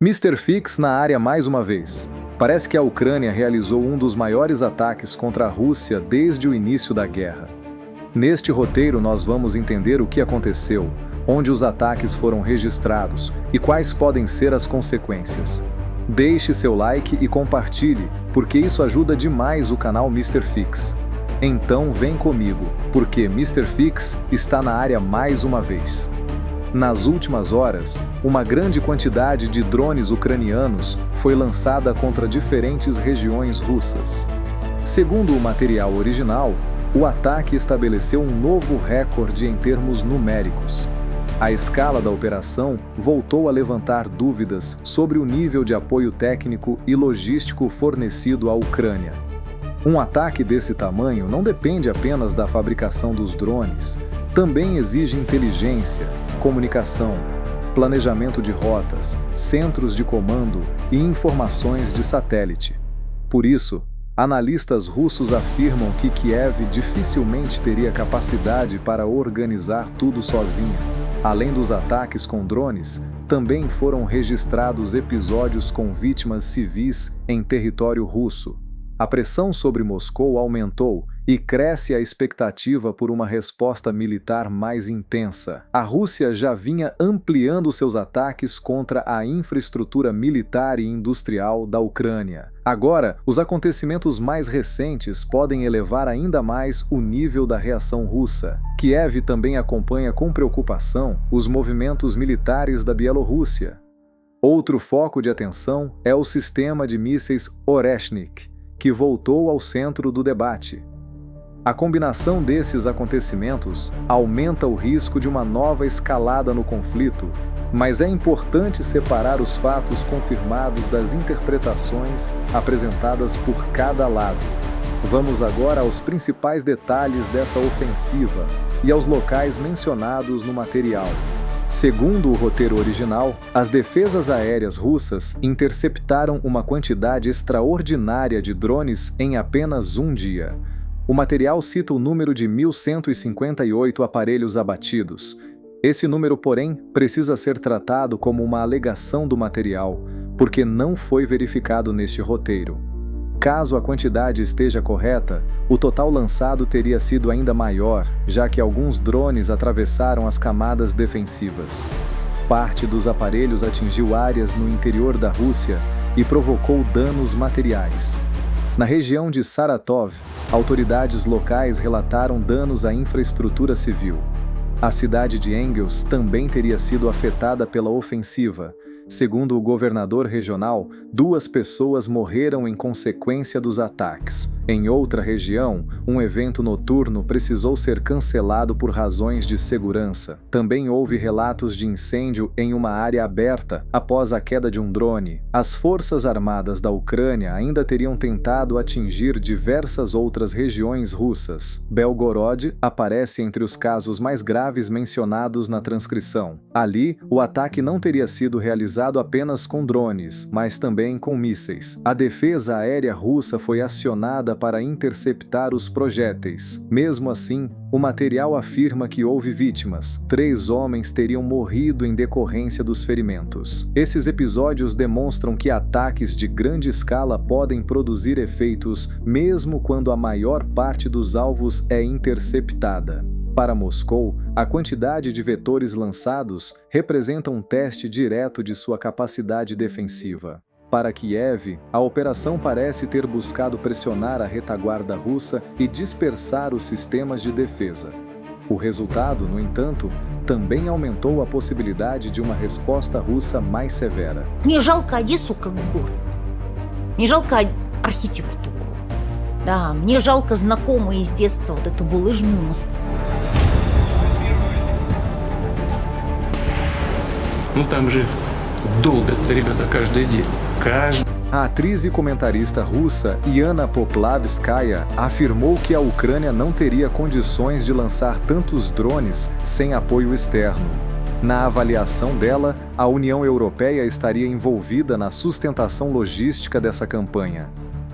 Mr. Fix na área mais uma vez. Parece que a Ucrânia realizou um dos maiores ataques contra a Rússia desde o início da guerra. Neste roteiro nós vamos entender o que aconteceu, onde os ataques foram registrados e quais podem ser as consequências. Deixe seu like e compartilhe, porque isso ajuda demais o canal Mr. Fix. Então vem comigo, porque Mr. Fix está na área mais uma vez. Nas últimas horas, uma grande quantidade de drones ucranianos foi lançada contra diferentes regiões russas. Segundo o material original, o ataque estabeleceu um novo recorde em termos numéricos. A escala da operação voltou a levantar dúvidas sobre o nível de apoio técnico e logístico fornecido à Ucrânia. Um ataque desse tamanho não depende apenas da fabricação dos drones, também exige inteligência, comunicação, planejamento de rotas, centros de comando e informações de satélite. Por isso, analistas russos afirmam que Kiev dificilmente teria capacidade para organizar tudo sozinha. Além dos ataques com drones, também foram registrados episódios com vítimas civis em território russo. A pressão sobre Moscou aumentou e cresce a expectativa por uma resposta militar mais intensa. A Rússia já vinha ampliando seus ataques contra a infraestrutura militar e industrial da Ucrânia. Agora, os acontecimentos mais recentes podem elevar ainda mais o nível da reação russa. Kiev também acompanha com preocupação os movimentos militares da Bielorrússia. Outro foco de atenção é o sistema de mísseis Oreshnik, que voltou ao centro do debate. A combinação desses acontecimentos aumenta o risco de uma nova escalada no conflito, mas é importante separar os fatos confirmados das interpretações apresentadas por cada lado. Vamos agora aos principais detalhes dessa ofensiva e aos locais mencionados no material. Segundo o roteiro original, as defesas aéreas russas interceptaram uma quantidade extraordinária de drones em apenas um dia. O material cita o número de 1.158 aparelhos abatidos. Esse número, porém, precisa ser tratado como uma alegação do material, porque não foi verificado neste roteiro. Caso a quantidade esteja correta, o total lançado teria sido ainda maior, já que alguns drones atravessaram as camadas defensivas. Parte dos aparelhos atingiu áreas no interior da Rússia e provocou danos materiais. Na região de Saratov, autoridades locais relataram danos à infraestrutura civil. A cidade de Engels também teria sido afetada pela ofensiva. Segundo o governador regional, 2 pessoas morreram em consequência dos ataques. Em outra região, um evento noturno precisou ser cancelado por razões de segurança. Também houve relatos de incêndio em uma área aberta após a queda de um drone. As forças armadas da Ucrânia ainda teriam tentado atingir diversas outras regiões russas. Belgorod aparece entre os casos mais graves mencionados na transcrição. Ali, o ataque não teria sido realizado apenas com drones, mas também com mísseis. A defesa aérea russa foi acionada para interceptar os projéteis. Mesmo assim, o material afirma que houve vítimas. 3 homens teriam morrido em decorrência dos ferimentos. Esses episódios demonstram que ataques de grande escala podem produzir efeitos mesmo quando a maior parte dos alvos é interceptada. Para Moscou, a quantidade de vetores lançados representa um teste direto de sua capacidade defensiva. Para Kiev, a operação parece ter buscado pressionar a retaguarda russa e dispersar os sistemas de defesa. O resultado, no entanto, também aumentou a possibilidade de uma resposta russa mais severa. Мне жалко Одессу как город. Мне жалко архитектуру. Да, мне жалко знакомые с детства вот эту булыжную мост. Ну там же долго, ребята, каждый день. A atriz e comentarista russa Yana Poplavskaya afirmou que a Ucrânia não teria condições de lançar tantos drones sem apoio externo. Na avaliação dela, a União Europeia estaria envolvida na sustentação logística dessa campanha.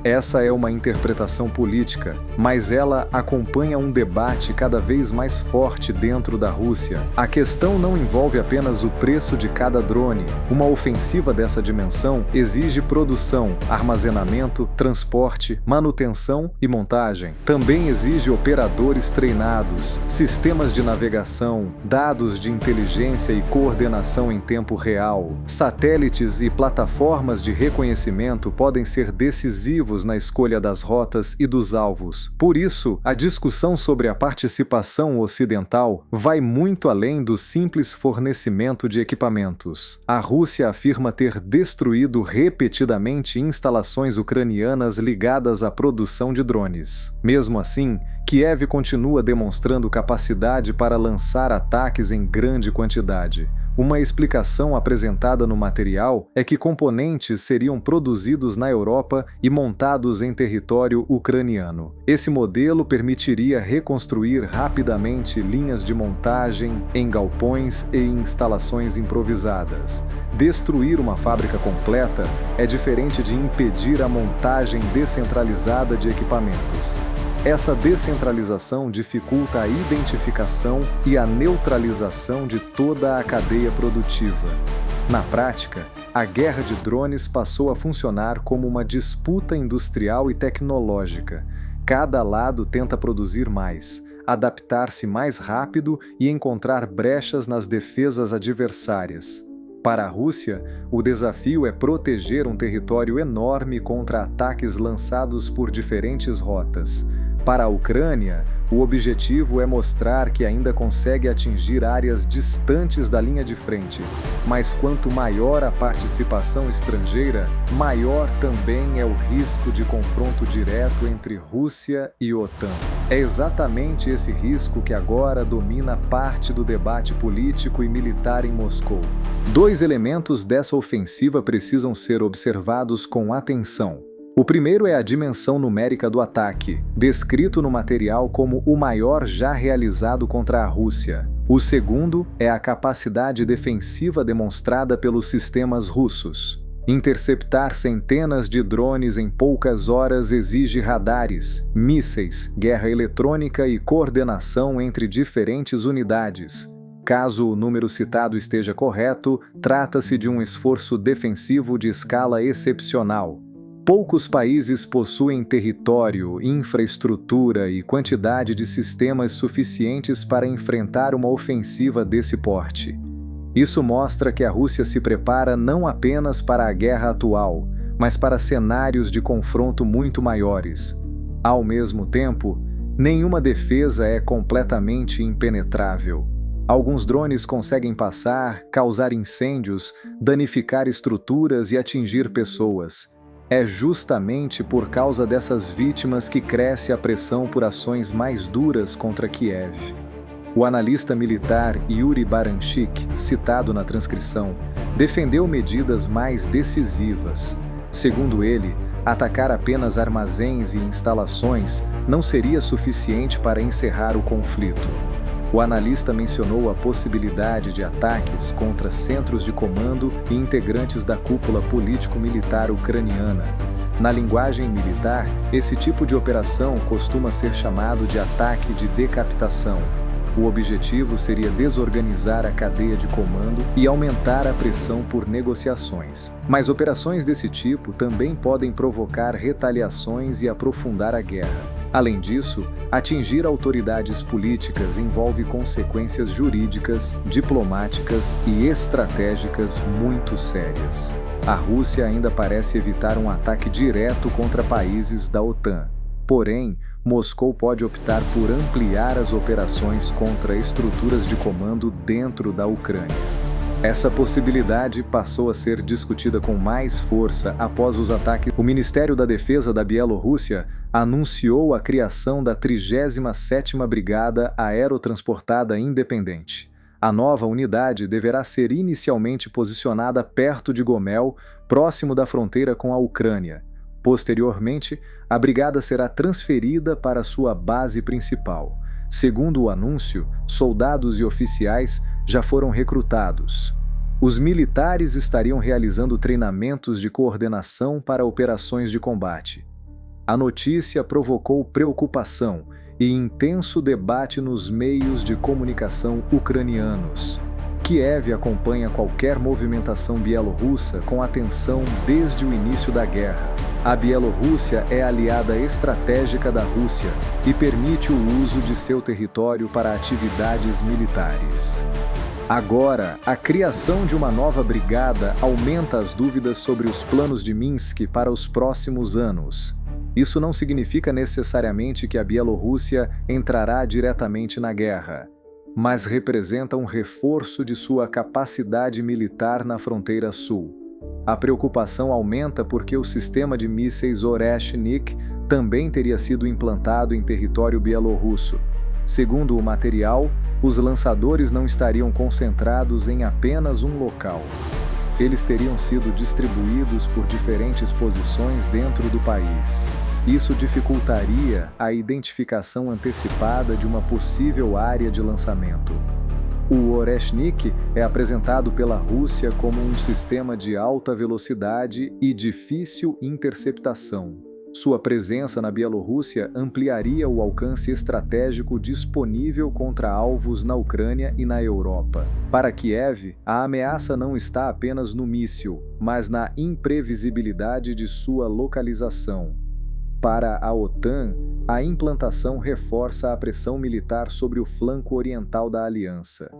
Essa é uma interpretação política, mas ela acompanha um debate cada vez mais forte dentro da Rússia. A questão não envolve apenas o preço de cada drone. Uma ofensiva dessa dimensão exige produção, armazenamento, transporte, manutenção e montagem. Também exige operadores treinados, sistemas de navegação, dados de inteligência e coordenação em tempo real. Satélites e plataformas de reconhecimento podem ser decisivos na escolha das rotas e dos alvos. Por isso, a discussão sobre a participação ocidental vai muito além do simples fornecimento de equipamentos. A Rússia afirma ter destruído repetidamente instalações ucranianas ligadas à produção de drones. Mesmo assim, Kiev continua demonstrando capacidade para lançar ataques em grande quantidade. Uma explicação apresentada no material é que componentes seriam produzidos na Europa e montados em território ucraniano. Esse modelo permitiria reconstruir rapidamente linhas de montagem em galpões e instalações improvisadas. Destruir uma fábrica completa é diferente de impedir a montagem descentralizada de equipamentos. Essa descentralização dificulta a identificação e a neutralização de toda a cadeia produtiva. Na prática, a guerra de drones passou a funcionar como uma disputa industrial e tecnológica. Cada lado tenta produzir mais, adaptar-se mais rápido e encontrar brechas nas defesas adversárias. Para a Rússia, o desafio é proteger um território enorme contra ataques lançados por diferentes rotas. Para a Ucrânia, o objetivo é mostrar que ainda consegue atingir áreas distantes da linha de frente, mas quanto maior a participação estrangeira, maior também é o risco de confronto direto entre Rússia e OTAN. É exatamente esse risco que agora domina parte do debate político e militar em Moscou. Dois elementos dessa ofensiva precisam ser observados com atenção. O primeiro é a dimensão numérica do ataque, descrito no material como o maior já realizado contra a Rússia. O segundo é a capacidade defensiva demonstrada pelos sistemas russos. Interceptar centenas de drones em poucas horas exige radares, mísseis, guerra eletrônica e coordenação entre diferentes unidades. Caso o número citado esteja correto, trata-se de um esforço defensivo de escala excepcional. Poucos países possuem território, infraestrutura e quantidade de sistemas suficientes para enfrentar uma ofensiva desse porte. Isso mostra que a Rússia se prepara não apenas para a guerra atual, mas para cenários de confronto muito maiores. Ao mesmo tempo, nenhuma defesa é completamente impenetrável. Alguns drones conseguem passar, causar incêndios, danificar estruturas e atingir pessoas. É justamente por causa dessas vítimas que cresce a pressão por ações mais duras contra Kiev. O analista militar Yuri Baranchik, citado na transcrição, defendeu medidas mais decisivas. Segundo ele, atacar apenas armazéns e instalações não seria suficiente para encerrar o conflito. O analista mencionou a possibilidade de ataques contra centros de comando e integrantes da cúpula político-militar ucraniana. Na linguagem militar, esse tipo de operação costuma ser chamado de ataque de decapitação. O objetivo seria desorganizar a cadeia de comando e aumentar a pressão por negociações. Mas operações desse tipo também podem provocar retaliações e aprofundar a guerra. Além disso, atingir autoridades políticas envolve consequências jurídicas, diplomáticas e estratégicas muito sérias. A Rússia ainda parece evitar um ataque direto contra países da OTAN. Porém, Moscou pode optar por ampliar as operações contra estruturas de comando dentro da Ucrânia. Essa possibilidade passou a ser discutida com mais força após os ataques. O Ministério da Defesa da Bielorrússia anunciou a criação da 37ª Brigada Aerotransportada Independente. A nova unidade deverá ser inicialmente posicionada perto de Gomel, próximo da fronteira com a Ucrânia. Posteriormente, a brigada será transferida para sua base principal. Segundo o anúncio, soldados e oficiais já foram recrutados. Os militares estariam realizando treinamentos de coordenação para operações de combate. A notícia provocou preocupação e intenso debate nos meios de comunicação ucranianos. Kiev acompanha qualquer movimentação bielorrussa com atenção desde o início da guerra. A Bielorrússia é aliada estratégica da Rússia e permite o uso de seu território para atividades militares. Agora, a criação de uma nova brigada aumenta as dúvidas sobre os planos de Minsk para os próximos anos. Isso não significa necessariamente que a Bielorrússia entrará diretamente na guerra, mas representa um reforço de sua capacidade militar na fronteira sul. A preocupação aumenta porque o sistema de mísseis Oreshnik também teria sido implantado em território bielorrusso. Segundo o material, os lançadores não estariam concentrados em apenas um local. Eles teriam sido distribuídos por diferentes posições dentro do país. Isso dificultaria a identificação antecipada de uma possível área de lançamento. O Oreshnik é apresentado pela Rússia como um sistema de alta velocidade e difícil interceptação. Sua presença na Bielorrússia ampliaria o alcance estratégico disponível contra alvos na Ucrânia e na Europa. Para Kiev, a ameaça não está apenas no míssil, mas na imprevisibilidade de sua localização. Para a OTAN, a implantação reforça a pressão militar sobre o flanco oriental da aliança.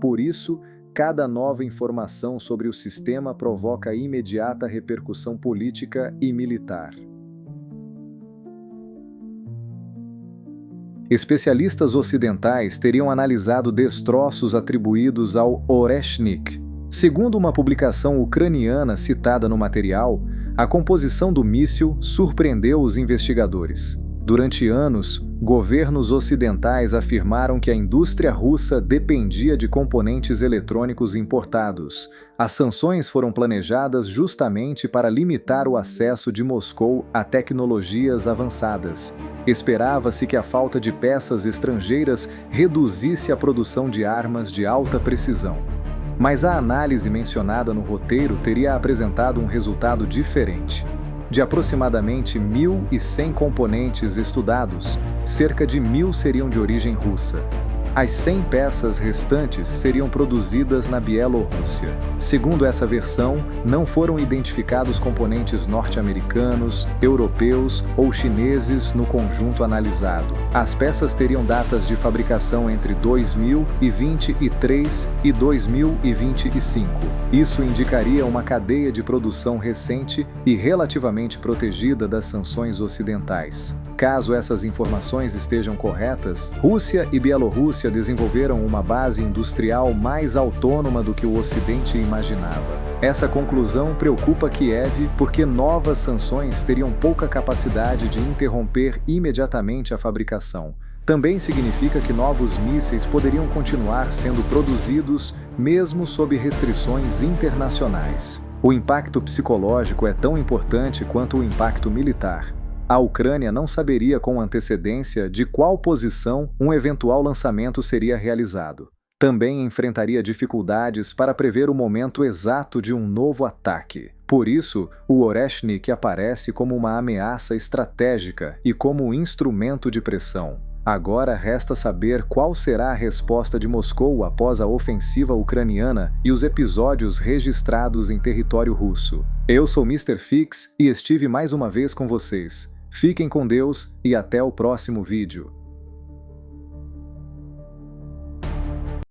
Por isso, cada nova informação sobre o sistema provoca imediata repercussão política e militar. Especialistas ocidentais teriam analisado destroços atribuídos ao Oreshnik. Segundo uma publicação ucraniana citada no material, a composição do míssil surpreendeu os investigadores. Durante anos, governos ocidentais afirmaram que a indústria russa dependia de componentes eletrônicos importados. As sanções foram planejadas justamente para limitar o acesso de Moscou a tecnologias avançadas. Esperava-se que a falta de peças estrangeiras reduzisse a produção de armas de alta precisão. Mas a análise mencionada no roteiro teria apresentado um resultado diferente. De aproximadamente 1.100 componentes estudados, cerca de 1.000 seriam de origem russa. As 100 peças restantes seriam produzidas na Bielorrússia. Segundo essa versão, não foram identificados componentes norte-americanos, europeus ou chineses no conjunto analisado. As peças teriam datas de fabricação entre 2023 e 2025. Isso indicaria uma cadeia de produção recente e relativamente protegida das sanções ocidentais. Caso essas informações estejam corretas, Rússia e Bielorrússia desenvolveram uma base industrial mais autônoma do que o Ocidente imaginava. Essa conclusão preocupa Kiev porque novas sanções teriam pouca capacidade de interromper imediatamente a fabricação. Também significa que novos mísseis poderiam continuar sendo produzidos mesmo sob restrições internacionais. O impacto psicológico é tão importante quanto o impacto militar. A Ucrânia não saberia com antecedência de qual posição um eventual lançamento seria realizado. Também enfrentaria dificuldades para prever o momento exato de um novo ataque. Por isso, o Oreshnik aparece como uma ameaça estratégica e como um instrumento de pressão. Agora resta saber qual será a resposta de Moscou após a ofensiva ucraniana e os episódios registrados em território russo. Eu sou Mr. Fix e estive mais uma vez com vocês. Fiquem com Deus e até o próximo vídeo.